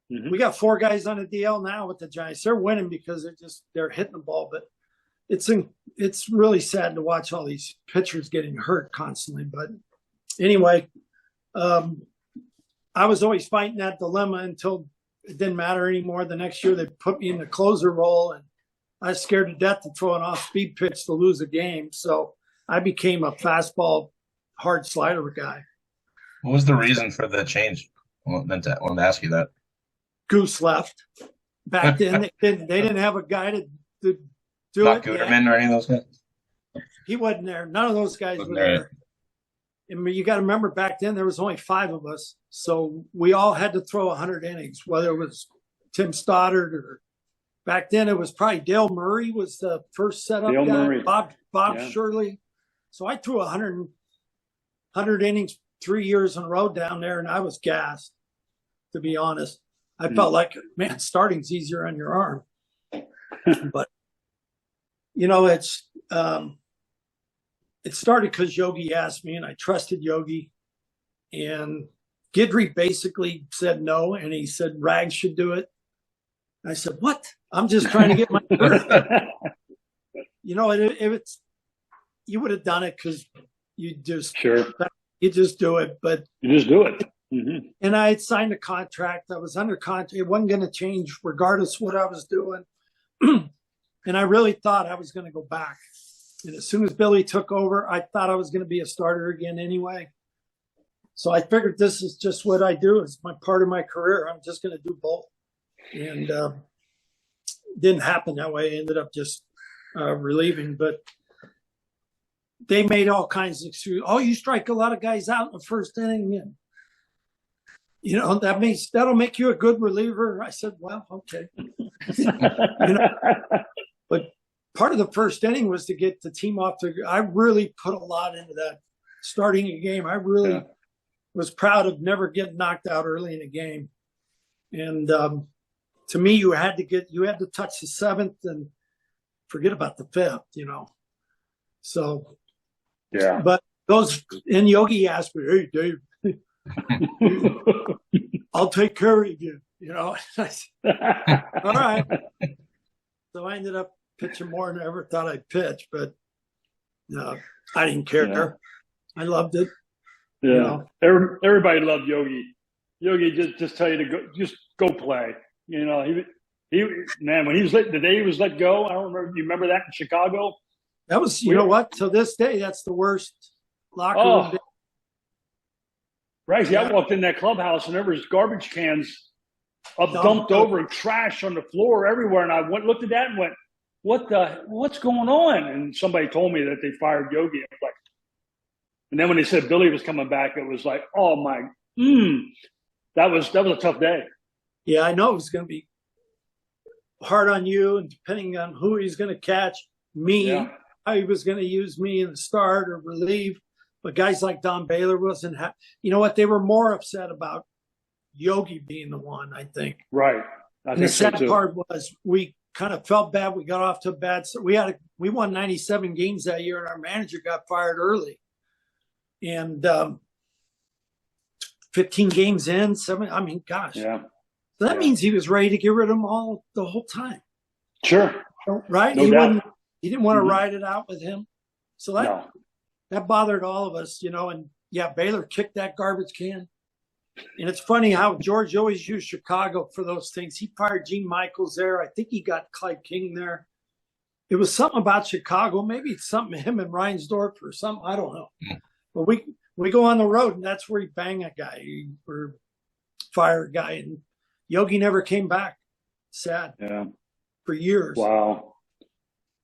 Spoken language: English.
We got 4 guys on the DL now with the Giants. They're winning because they're hitting the ball, but it's really sad to watch all these pitchers getting hurt constantly. But anyway, I was always fighting that dilemma until it didn't matter anymore. The next year they put me in the closer role, and I was scared to death to throw an off-speed pitch to lose a game. So I became a fastball, hard slider guy. What was the reason for the change? I wanted to ask you that. Goose left. Back then, they didn't have a guy to do Not it. Guterman or any of those guys? He wasn't there. None of those guys were there. And you got to remember, back then there was only 5 of us, so we all had to throw 100 innings. Whether it was Tim Stoddard or back then it was probably Dale Murray was the first setup Dale guy. Murray. Bob Shirley. So I threw 100 innings 3 years in a row down there, and I was gassed, to be honest. I felt like, man, starting's easier on your arm. But, it started because Yogi asked me, and I trusted Yogi. And Guidry basically said no, and he said Rags should do it. I said, what? I'm just trying to get my you would have done it because you just do it. But you just do it. Mm-hmm. And I had signed a contract. I was under contract. It wasn't going to change regardless of what I was doing. And I really thought I was going to go back. And as soon as Billy took over, I thought I was going to be a starter again anyway. So I figured this is just what I do. It's my part of my career. I'm just going to do both. And it didn't happen that way. I ended up just relieving. But they made all kinds of excuses. Oh, you strike a lot of guys out in the first inning. And, that'll make you a good reliever. I said, well, okay. But part of the first inning was to get the team off I really put a lot into that starting a game. I really was proud of never getting knocked out early in a game. And to me, you had to touch the 7th and forget about the 5th, So, yeah. But and Yogi asked me, hey, Dave, I'll take care of you, I said, all right. So I ended up pitching more than I ever thought I'd pitch, but I didn't care. Yeah. I loved it. Yeah. Everybody loved Yogi. Yogi just tell you to go play. He man, when the day he was let go, I don't remember. You remember that in Chicago? That was, what? To this day, that's the worst locker room day. Right. Yeah. I walked in that clubhouse and there was garbage cans dumped over and trash on the floor everywhere. And I looked at that and went, what's going on? And somebody told me that they fired Yogi. I was like, and then when they said Billy was coming back, it was like, oh my, that was a tough day. Yeah, I know it was going to be hard on you, and depending on who he's going to catch, how he was going to use me in the start or relieve. But guys like Don Baylor wasn't. They were more upset about Yogi being the one, I think. Right. And the sad part was we kind of felt bad. We got off to a bad start. We won 97 games that year, and our manager got fired early. And 15 games in, 7. I mean, gosh. Yeah. So that means he was ready to get rid of them all the whole time. Sure. Right? No doubt. He didn't want to ride it out with him. So that bothered all of us, And Baylor kicked that garbage can. And it's funny how George always used Chicago for those things. He fired Gene Michaels there. I think he got Clyde King there. It was something about Chicago. Maybe it's something him and Reinsdorf or something. I don't know. But we go on the road, and that's where he bang a guy or fire a guy. And Yogi never came back. Sad. Yeah. For years. Wow.